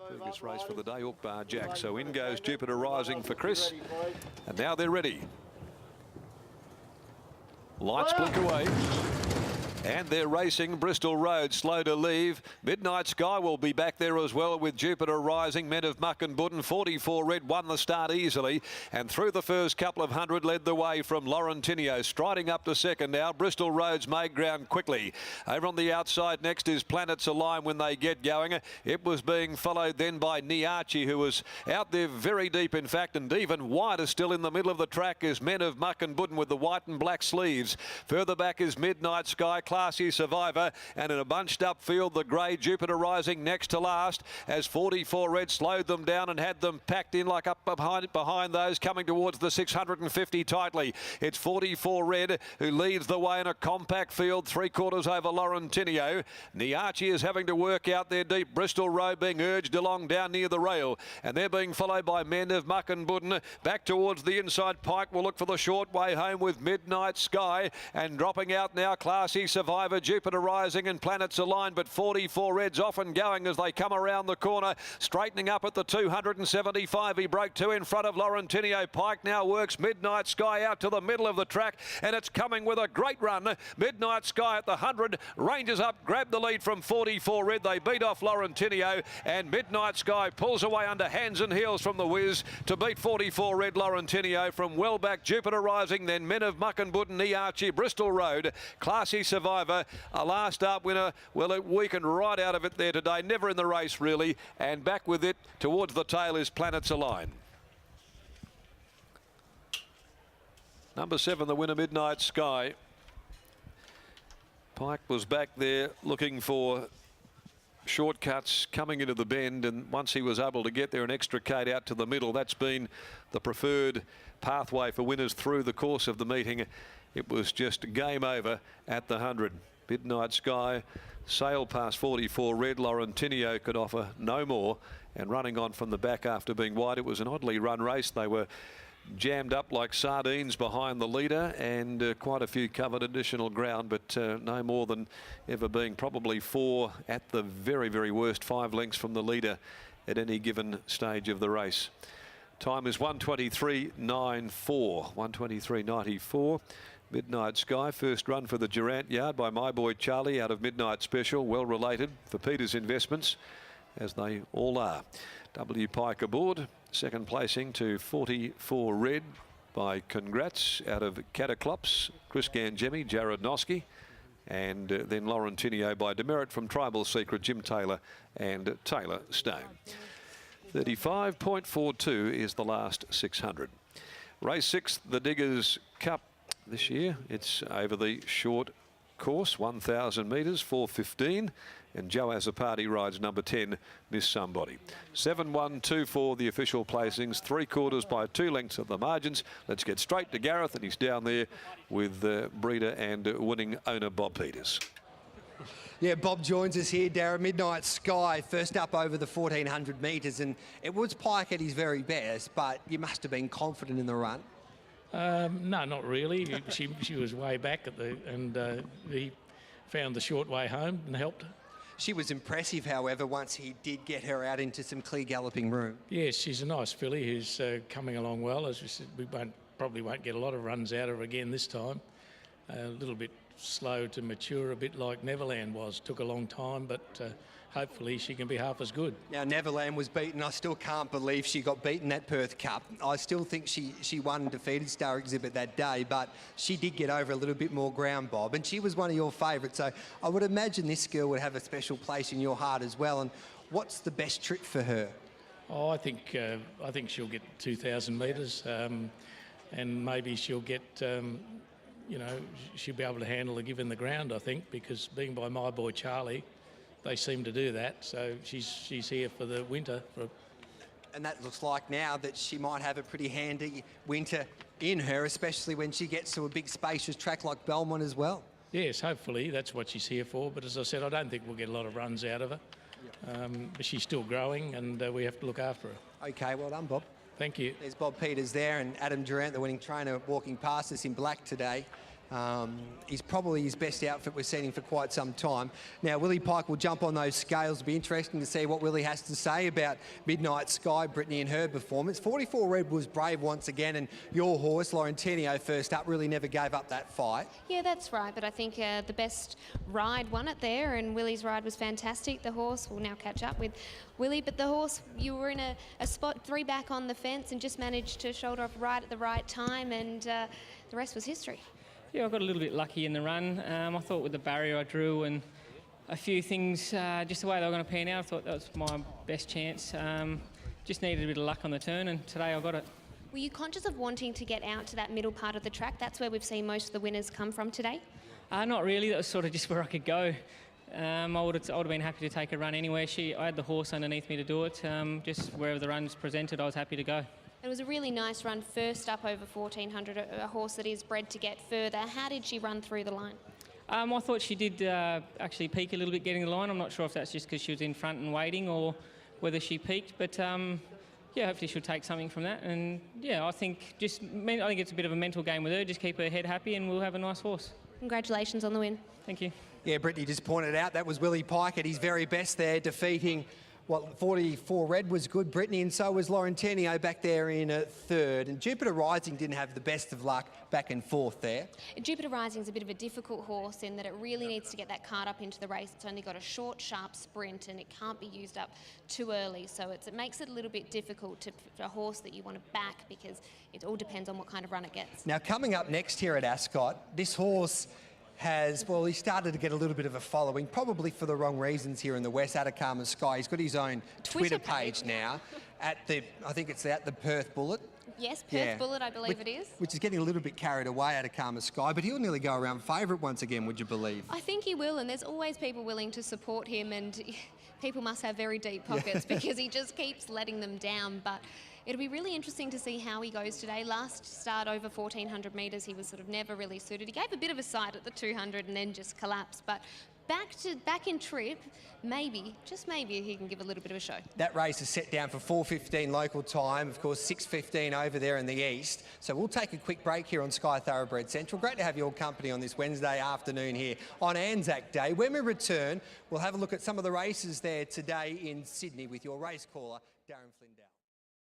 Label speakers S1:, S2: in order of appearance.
S1: Previous race for the day, Hook Bar Jack. So in goes Jupiter Rising for Chris. And now they're ready. Lights blink away. And they're racing. Bristol Road slow to leave. Midnight Sky will be back there as well with Jupiter Rising. Men of Muck and Budden. 44 Red won the start easily. And through the first couple of hundred led the way from Laurentinio. Striding up to second now. Bristol Road's made ground quickly. Over on the outside next is Planets Align when they get going. It was being followed then by Niachi, who was out there very deep in fact, and even wider still in the middle of the track is Men of Muck and Budden with the white and black sleeves. Further back is Midnight Sky, Classy Survivor, and in a bunched up field the grey Jupiter Rising next to last as 44 Red slowed them down and had them packed in like up behind those coming towards the 650 tightly. It's 44 Red who leads the way in a compact field, 3/4 over Laurentinio. Niachi is having to work out there deep. Bristol Road being urged along down near the rail, and they're being followed by Men of Muck and Budden. Back towards the inside, Pike will look for the short way home with Midnight Sky, and dropping out now Classy Survivor, Jupiter Rising and Planets Align, but 44 Red's off and going as they come around the corner, straightening up at the 275. He broke two in front of Laurentinio. Pike now works Midnight Sky out to the middle of the track, and it's coming with a great run. Midnight Sky at the 100, ranges up, grabbed the lead from 44 Red. They beat off Laurentinio, and Midnight Sky pulls away under hands and heels from the Whiz to beat 44 Red Laurentinio from well back. Jupiter Rising, then Men of Muck and Budden, Niachi, Bristol Road, Classy Survivor, a last start winner. Well, it weakened right out of it there today, never in the race really, and back with it towards the tail is Planets Align. Number 7, the winner, Midnight Sky. Pike was back there looking for shortcuts coming into the bend, and once he was able to get there and extricate out to the middle, that's been the preferred pathway for winners through the course of the meeting. It was just game over at the 100. Midnight Sky sailed past 44 Red. Laurentinio could offer no more, and running on from the back after being wide. It was an oddly run race. They were jammed up like sardines behind the leader, and quite a few covered additional ground, but no more than ever being probably 4 at the very, very worst, 5 lengths from the leader at any given stage of the race. Time is 1:23.94, 1:23.94. Midnight Sky, first run for the Durant Yard by my boy Charlie out of Midnight Special, well related for Peter's Investments, as they all are. W. Pike aboard, second placing to 44 Red by Congrats out of Cataclops, Chris Gangemi, Jared Noski, and then Laurentinio by Demerit from Tribal Secret, Jim Taylor and Taylor Stone. 35.42 is the last 600. Race 6, the Diggers Cup this year. It's over the short course, 1,000 metres, 4:15, and Joe Azzopardi rides number 10, Miss Somebody. 7-1-2-4 the official placings, 3/4 by 2 lengths at the margins. Let's get straight to Gareth, and he's down there with breeder and winning owner Bob Peters.
S2: Yeah, Bob joins us here, Darren. Midnight Sky first up over the 1,400 metres, and it was Pike at his very best, but you must have been confident in the run.
S3: No, not really. she was way back at he found the short way home and helped.
S2: She was impressive, however, once he did get her out into some clear galloping room.
S3: Yes, she's a nice filly who's coming along well. As we said, we probably won't get a lot of runs out of her again this time. A little bit slow to mature, a bit like Neverland was. Took a long time, but hopefully she can be half as good. Now,
S2: Neverland was beaten. I still can't believe she got beaten at Perth Cup. I still think she won and defeated Star Exhibit that day, but she did get over a little bit more ground, Bob, and she was one of your favourites. So I would imagine this girl would have a special place in your heart as well. And what's the best trip for her?
S3: Oh, I think she'll get 2,000 metres, and maybe she'll get... you know, she'll be able to handle a given the ground, I think, because being by my boy Charlie, they seem to do that. So she's here for the winter.
S2: And that looks like now that she might have a pretty handy winter in her, especially when she gets to a big spacious track like Belmont as well.
S3: Yes, hopefully that's what she's here for. But as I said, I don't think we'll get a lot of runs out of her. But she's still growing, and we have to look after her.
S2: Okay, well done, Bob.
S3: Thank you.
S2: There's Bob Peters there, and Adam Durant, the winning trainer, walking past us in black today. is probably his best outfit we've seen him for quite some time. Now, Willie Pike will jump on those scales. It'll be interesting to see what Willie has to say about Midnight Sky, Brittany, and her performance. 44 Red was brave once again, and your horse, Laurentinio, first up, really never gave up that fight.
S4: Yeah, that's right, but I think the best ride won it there, and Willie's ride was fantastic. The horse will now catch up with Willie, but the horse, you were in a spot 3 back on the fence and just managed to shoulder off right at the right time, and the rest was history.
S5: Yeah, I got a little bit lucky in the run. I thought with the barrier I drew and a few things, just the way they were going to pan out, I thought that was my best chance. Just needed a bit of luck on the turn, and today I got it.
S4: Were you conscious of wanting to get out to that middle part of the track? That's where we've seen most of the winners come from today.
S5: Not really. That was sort of just where I could go. I would have been happy to take a run anywhere. I had the horse underneath me to do it. Just wherever the run's presented, I was happy to go.
S4: It was a really nice run, first up over 1400, a horse that is bred to get further. How did she run through the line?
S5: I thought she did actually peak a little bit getting the line. I'm not sure if that's just because she was in front and waiting or whether she peaked, but yeah, hopefully she'll take something from that. And yeah, I think it's a bit of a mental game with her. Just keep her head happy and we'll have a nice horse.
S4: Congratulations on the win.
S5: Thank you.
S2: Yeah, Brittany just pointed out that was Willie Pike at his very best there, defeating 44 Red was good, Brittany, and so was Laurentinio back there in third. And Jupiter Rising didn't have the best of luck back and forth there.
S4: Jupiter Rising is a bit of a difficult horse in that it really needs to get that card up into the race. It's only got a short, sharp sprint and it can't be used up too early. So it makes it a little bit difficult for a horse that you want to back because it all depends on what kind of run it gets.
S2: Now, coming up next here at Ascot, this horse he started to get a little bit of a following, probably for the wrong reasons here in the West, Atacama Sky. He's got his own Twitter page now I think it's at the Perth Bullet.
S4: Yes, Perth Bullet, I believe it is.
S2: Which is getting a little bit carried away, Atacama Sky, but he'll nearly go around favourite once again, would you believe?
S4: I think he will, and there's always people willing to support him, and people must have very deep pockets because he just keeps letting them down. But it'll be really interesting to see how he goes today. Last start over 1400 metres, he was sort of never really suited. He gave a bit of a sight at the 200 and then just collapsed. But back in trip, maybe, just maybe, he can give a little bit of a show.
S2: That race is set down for 4:15 local time, of course 6:15 over there in the east. So we'll take a quick break here on Sky Thoroughbred Central. Great to have your company on this Wednesday afternoon here on Anzac Day. When we return, we'll have a look at some of the races there today in Sydney with your race caller, Darren Flindell.